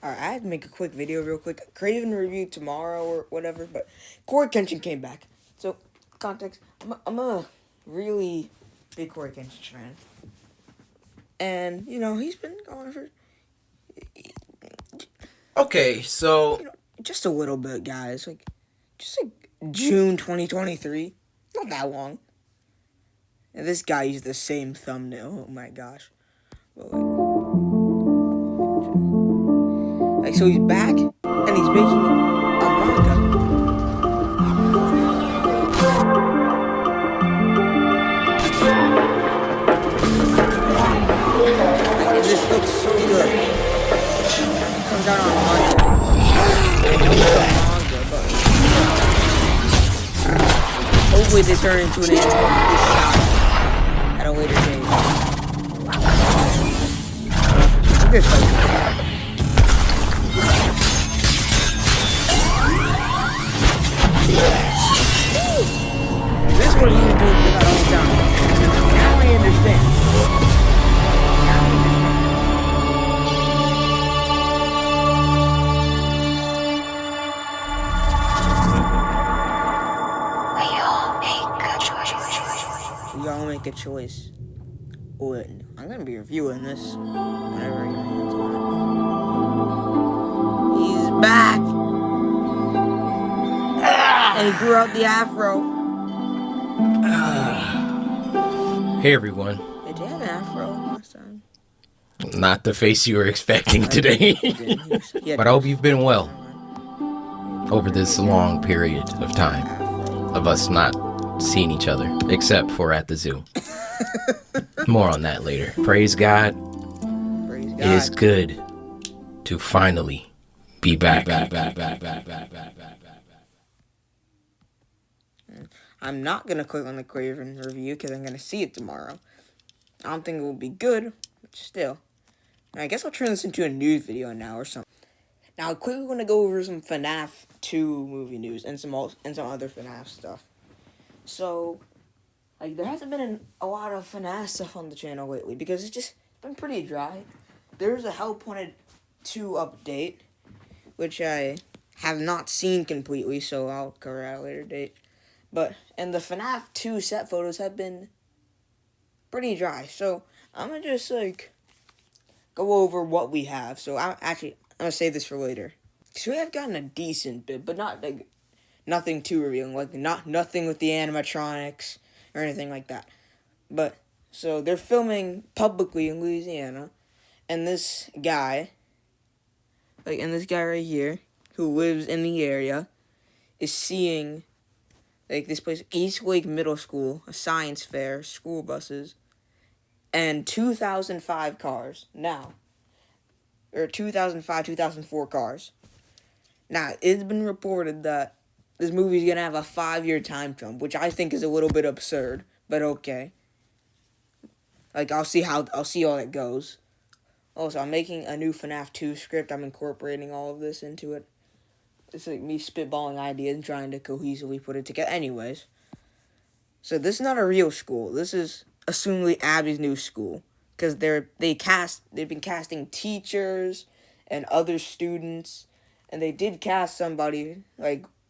Alright, I had to make a quick video real quick. Craven review tomorrow or whatever, but Corey Kenshin came back. So, context, I'm a really big Corey Kenshin fan. And, he's been going for... Okay, so... just a little bit, guys. Just June 2023. Not that long. And this guy used the same thumbnail. Oh my gosh. But, so he's back, and he's making a manga. And this looks so good. It comes out on Monday. I know it's a manga, but hopefully they turn into an anime at a later date. Look at this fight. This is what he was doing for that whole time. Now I understand. We all make a choice. I'm gonna be reviewing this whenever I get my hands on it. He's back! And he grew out the afro. Hey everyone. Did you have an afro last time? Not the face you were expecting today. But I hope you've been well over this long period of time of us not seeing each other, except for at the zoo. More on that later. Praise God. Praise God. It is good to finally be back. I'm not gonna click on the Craven review because I'm gonna see it tomorrow. I don't think it will be good, but still. I guess I'll turn this into a news video now or something. Now, quickly gonna go over some Fnaf 2 movie news and some other Fnaf stuff. So, there hasn't been a lot of Fnaf stuff on the channel lately because it's just been pretty dry. There's a Help Wanted 2 update, which I have not seen completely, so I'll cover at a later date. And the Fnaf 2 set photos have been pretty dry, so I'm gonna just, go over what we have. So, I'm gonna save this for later. So, we have gotten a decent bit, but not, nothing too revealing, nothing with the animatronics or anything like that. But, so, they're filming publicly in Louisiana, and this guy, right here, who lives in the area, is seeing... this place, Eastlake Middle School, a science fair, school buses, and 2005 cars. Now, or 2005, 2004 cars. Now, it's been reported that this movie's gonna have a 5-year time jump, which I think is a little bit absurd, but okay. I'll see how it goes. Also, I'm making a new FNAF 2 script. I'm incorporating all of this into it. It's me spitballing ideas and trying to cohesively put it together. Anyways, so this is not a real school. This is assumedly Abby's new school because they've been casting teachers and other students, and they did cast somebody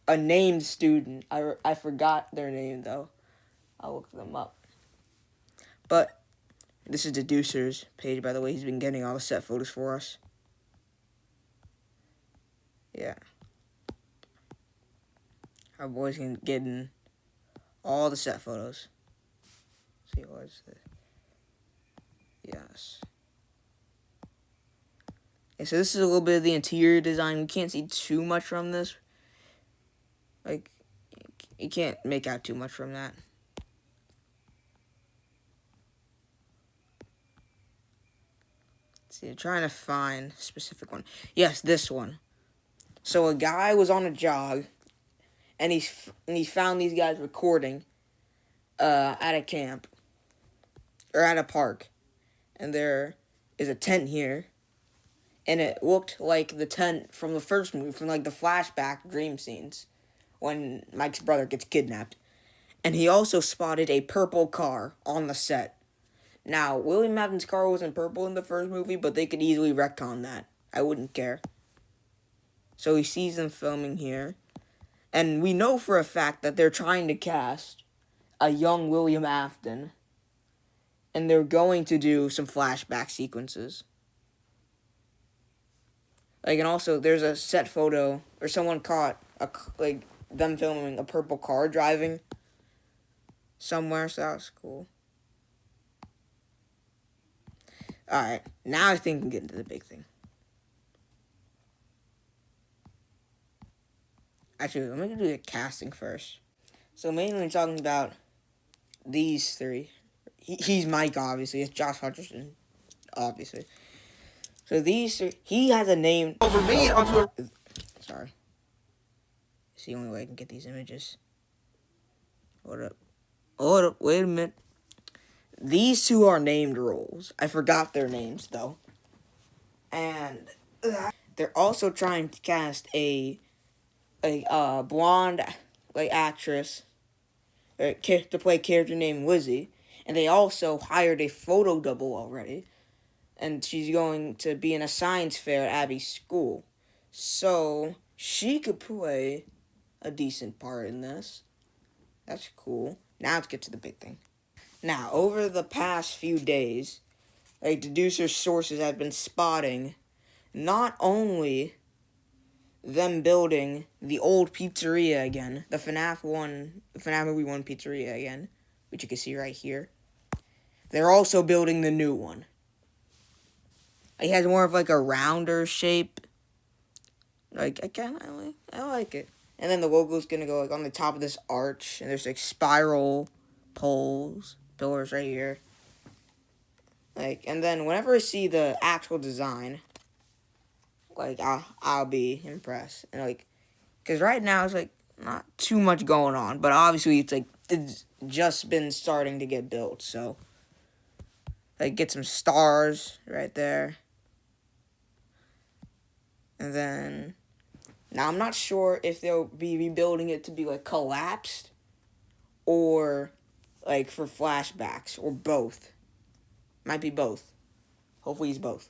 a named student. I forgot their name though. I'll look them up. But this is the Deucer's page, by the way. He's been getting all the set photos for us. Yeah. Our boy's getting all the set photos. See, what's this? Yes. Okay, so this is a little bit of the interior design. We can't see too much from this. You can't make out too much from that. See, I'm trying to find a specific one. Yes, this one. So a guy was on a jog, and he found these guys recording at a camp or at a park, and there is a tent here, and it looked like the tent from the first movie, from the flashback dream scenes when Mike's brother gets kidnapped. And he also spotted a purple car on the set. Now, William Madden's car wasn't purple in the first movie, but they could easily retcon that. I wouldn't care. So he sees them filming here. And we know for a fact that they're trying to cast a young William Afton. And they're going to do some flashback sequences. Like, and also, there's a set photo, or someone caught, them filming a purple car driving somewhere, so that was cool. Alright, now I think we can get into the big thing. Actually, let me do the casting first. So, mainly talking about these three. He's Mike, obviously. It's Josh Hutcherson, obviously. So, these three, he has a name. Over me onto a... Sorry. It's the only way I can get these images. Hold up, wait a minute. These two are named roles. I forgot their names, though. And they're also trying to cast a blonde, actress to play a character named Lizzie. And they also hired a photo double already. And she's going to be in a science fair at Abby's school. So, she could play a decent part in this. That's cool. Now let's get to the big thing. Now, over the past few days, deducer sources have been spotting not only them building the old pizzeria again, the Fnaf Movie 1 pizzeria again, which you can see right here. They're also building the new one. It has more of a rounder shape. I like it. And then the logo's gonna go on the top of this arch, and there's spiral pillars right here. And then whenever I see the actual design, I'll be impressed. And because right now it's not too much going on, but obviously it's just been starting to get built. So get some stars right there, and then now I'm not sure if they'll be rebuilding it to be collapsed, or for flashbacks, or both. Might be both. Hopefully it's both.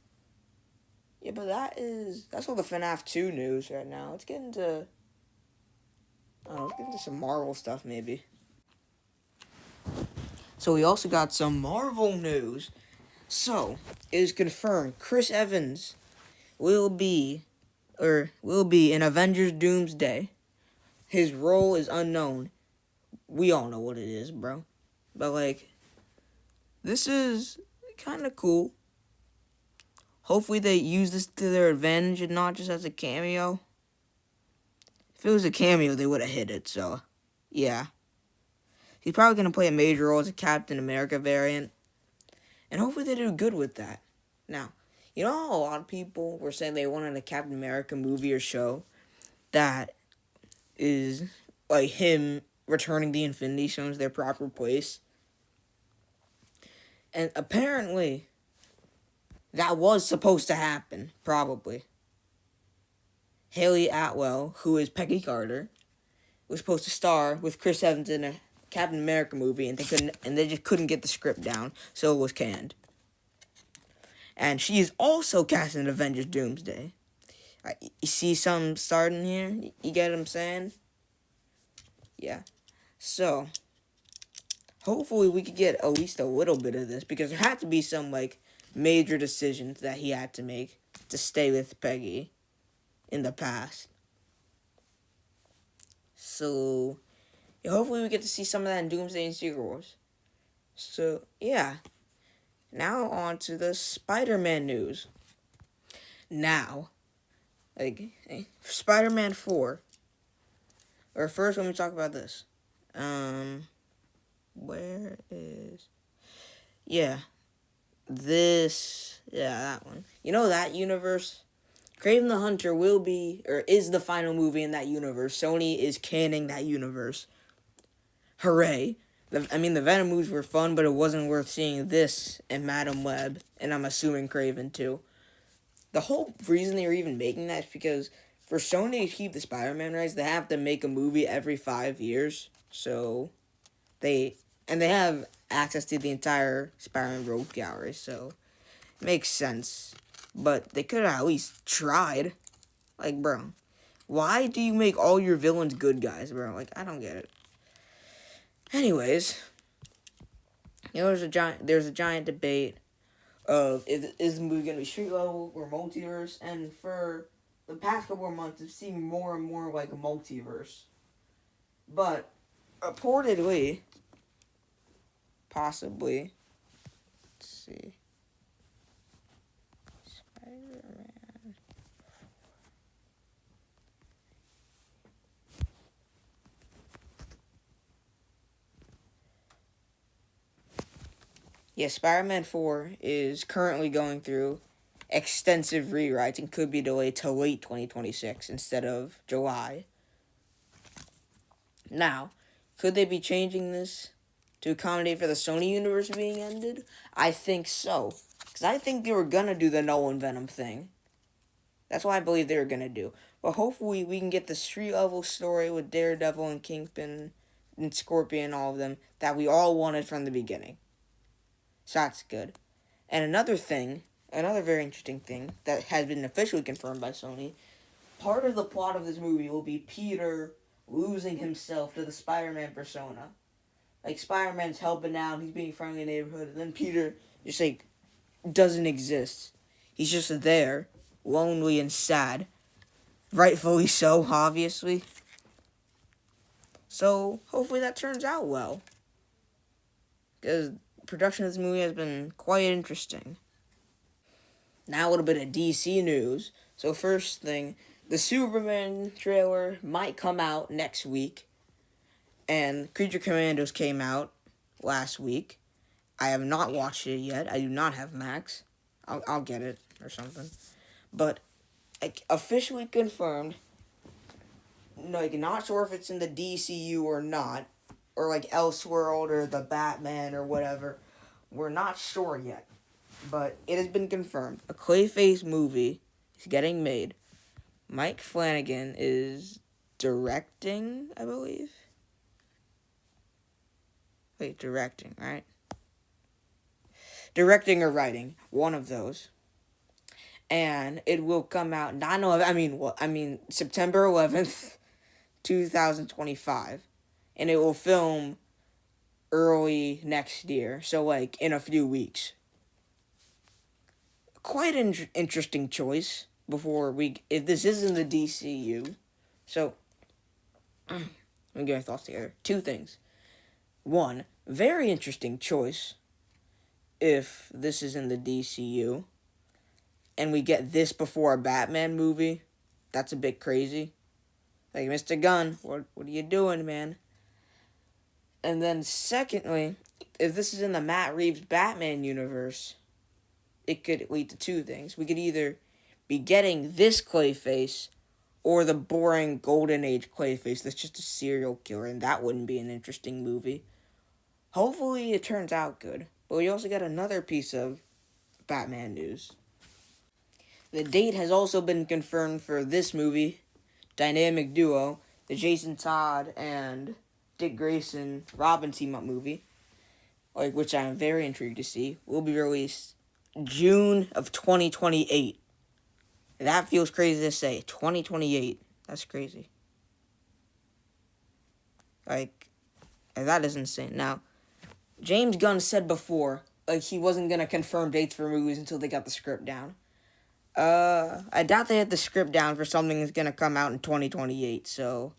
Yeah, but that's all the FNAF 2 news right now. Let's get into some Marvel stuff maybe. So we also got some Marvel news. So, it is confirmed Chris Evans will be in Avengers Doomsday. His role is unknown. We all know what it is, bro. But this is kind of cool. Hopefully they use this to their advantage and not just as a cameo. If it was a cameo, they would have hit it, so yeah. He's probably going to play a major role as a Captain America variant. And hopefully they do good with that. Now, you know how a lot of people were saying they wanted a Captain America movie or show that is him returning the Infinity Stones to their proper place? And apparently, that was supposed to happen, probably. Haley Atwell, who is Peggy Carter, was supposed to star with Chris Evans in a Captain America movie, and they just couldn't get the script down, so it was canned. And she is also cast in Avengers Doomsday. You see something starting here? You get what I'm saying? Yeah. So, hopefully we could get at least a little bit of this, because there had to be some, major decisions that he had to make to stay with Peggy in the past. So, yeah, hopefully we get to see some of that in Doomsday and Secret Wars. So, yeah. Now on to the Spider-Man news. Now, Spider-Man 4. Or first, let me talk about this. Where is... Yeah. That one. You know that universe? Kraven the Hunter is the final movie in that universe. Sony is canning that universe. Hooray. The Venom movies were fun, but it wasn't worth seeing this and Madam Web, and I'm assuming Kraven too. The whole reason they were even making that is because for Sony to keep the Spider-Man rights, they have to make a movie every 5 years. So, they have access to the entire Spider-Man Rogue Gallery, so it makes sense. But they could have at least tried. Bro, Why do you make all your villains good guys, bro? Like, I don't get it. Anyways, there's a giant debate of is the movie gonna be street level or multiverse, and for the past couple of months, it's seemed more and more like a multiverse. But reportedly, possibly, let's see. Spider-Man. Yeah, Spider-Man 4 is currently going through extensive rewrites and could be delayed till late 2026 instead of July. Now, could they be changing this to accommodate for the Sony universe being ended? I think so. Because I think they were going to do the Nolan Venom thing. That's what I believe they were going to do. But hopefully we can get the street-level story with Daredevil and Kingpin and Scorpion and all of them that we all wanted from the beginning. So that's good. And another very interesting thing that has been officially confirmed by Sony, part of the plot of this movie will be Peter losing himself to the Spider-Man persona. Like, Spider-Man's helping out, he's being friendly in the neighborhood, and then Peter just, like, doesn't exist. He's just there, lonely and sad. Rightfully so, obviously. So, hopefully that turns out well. Because production of this movie has been quite interesting. Now a little bit of DC news. So first thing, the Superman trailer might come out next week. And Creature Commandos came out last week. I have not watched it yet. I do not have Max. I'll get it or something. But like, officially confirmed. Like, not sure if it's in the DCU or not. Or like Elseworld or the Batman or whatever. We're not sure yet. But it has been confirmed. A Clayface movie is getting made. Mike Flanagan is directing, I believe. Wait, directing, right? Directing or writing, one of those. And it will come out, September 11th, 2025. And it will film early next year, so like in a few weeks. Quite an interesting choice if this isn't the DCU. So, let me get my thoughts together. Two things. One, very interesting choice if this is in the DCU and we get this before a Batman movie. That's a bit crazy. Like, Mr. Gunn, what are you doing, man? And then secondly, if this is in the Matt Reeves Batman universe, it could lead to two things. We could either be getting this Clayface or the boring Golden Age Clayface that's just a serial killer, and that wouldn't be an interesting movie. Hopefully it turns out good. But we also got another piece of Batman news. The date has also been confirmed for this movie, dynamic duo, the Jason Todd and Dick Grayson Robin team-up movie, which I am very intrigued to see, will be released June of 2028. That feels crazy to say. 2028. That's crazy. That is insane. Now, James Gunn said before, he wasn't going to confirm dates for movies until they got the script down. I doubt they had the script down for something that's going to come out in 2028, so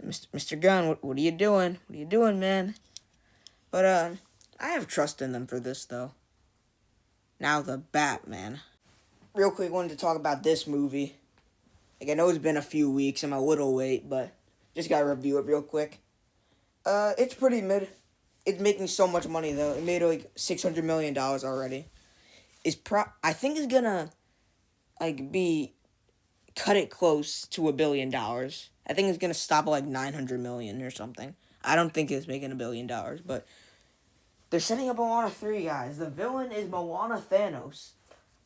Mr. Gunn, what are you doing? What are you doing, man? But, I have trust in them for this, though. Now the Batman. Real quick, wanted to talk about this movie. I know it's been a few weeks, I'm a little late, but just gotta review it real quick. It's pretty mid. It's making so much money, though. It made, $600 million already. I think it's gonna, cut it close to $1 billion. I think it's gonna stop at, $900 million or something. I don't think it's making $1 billion, but they're setting up Moana 3, guys. The villain is Moana Thanos.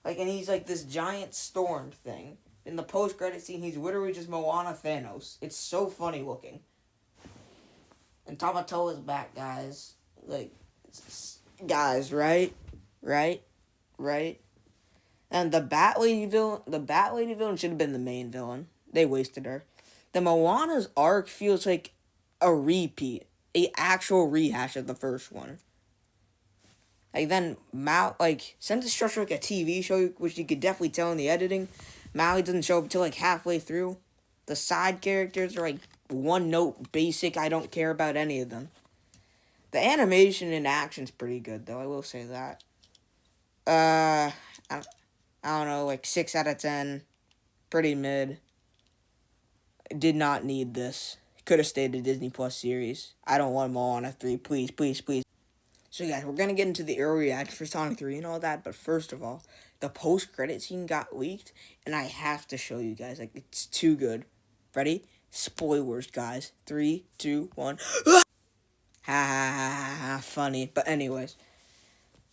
And he's, this giant storm thing. In the post-credit scene, he's literally just Moana Thanos. It's so funny looking. And Tamatoa's back, guys. Guys, right? And the Bat Lady villain should have been the main villain. They wasted her. The Moana's arc feels like a repeat, a actual rehash of the first one. Like then since it's structured like a TV show, which you could definitely tell in the editing, Maui doesn't show up until like halfway through. The side characters are like one note basic. I don't care about any of them. The animation and action's pretty good though. I will say that. I don't know, like 6 out of 10. Pretty mid. Did not need this. Could have stayed a Disney Plus series. I don't want Moana 3. Please, please, please. So guys, we're going to get into the early reaction for Sonic 3 and all that. But first of all, the post-credit scene got leaked. And I have to show you guys. Like, it's too good. Ready? Spoilers, guys. 3, 2, 1. Ha ha ha ha. Funny. But anyways.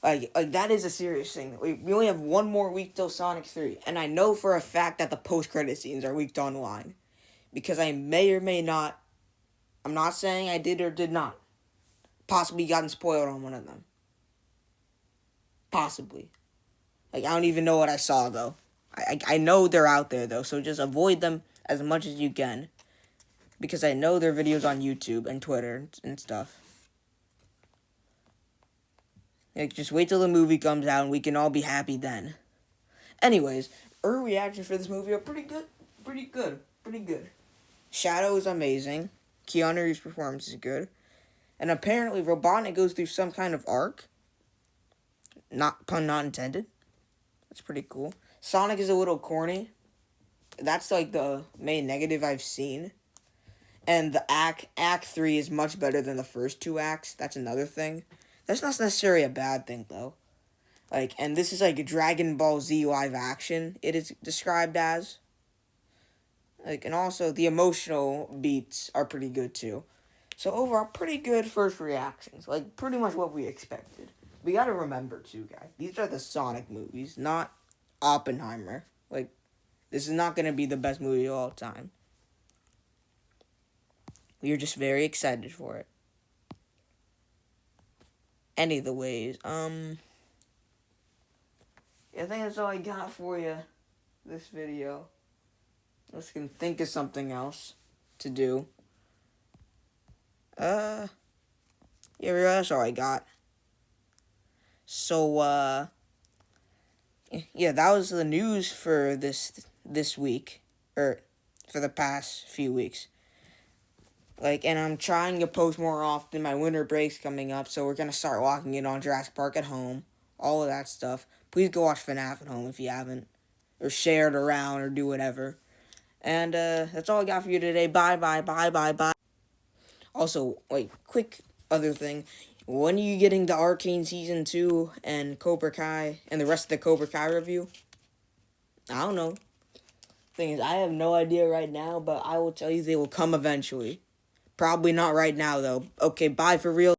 Like that is a serious thing. We only have one more week till Sonic 3. And I know for a fact that the post-credit scenes are leaked online. Because I may or may not, I'm not saying I did or did not, possibly gotten spoiled on one of them. Possibly. Like, I don't even know what I saw, though. I know they're out there, though, so just avoid them as much as you can. Because I know there are videos on YouTube and Twitter and stuff. Like, just wait till the movie comes out and we can all be happy then. Anyways, early reactions for this movie are pretty good. Pretty good. Shadow is amazing. Keanu Reeves' performance is good. And apparently Robotnik goes through some kind of arc. Pun not intended. That's pretty cool. Sonic is a little corny. That's like the main negative I've seen. And the Act 3 is much better than the first 2 acts. That's another thing. That's not necessarily a bad thing, though. Like, and this is like a Dragon Ball Z live action, it is described as. Like, and also the emotional beats are pretty good, too. So overall, pretty good first reactions. Like, pretty much what we expected. We gotta remember, too, guys. These are the Sonic movies, not Oppenheimer. Like, this is not gonna be the best movie of all time. We are just very excited for it. Any of the ways, I think that's all I got for you this video. Let's think of something else to do. Yeah, that's all I got. So, yeah, that was the news for this week, or for the past few weeks. Like, and I'm trying to post more often. My winter break's coming up, so we're gonna start walking it on Jurassic Park at home. All of that stuff. Please go watch Fnaf at home if you haven't, or share it around, or do whatever. And that's all I got for you today. Bye. Also, like, quick other thing. When are you getting the Arcane Season 2 and Cobra Kai and the rest of the Cobra Kai review? I don't know. Thing is, I have no idea right now, but I will tell you they will come eventually. Probably not right now, though. Okay, bye for real.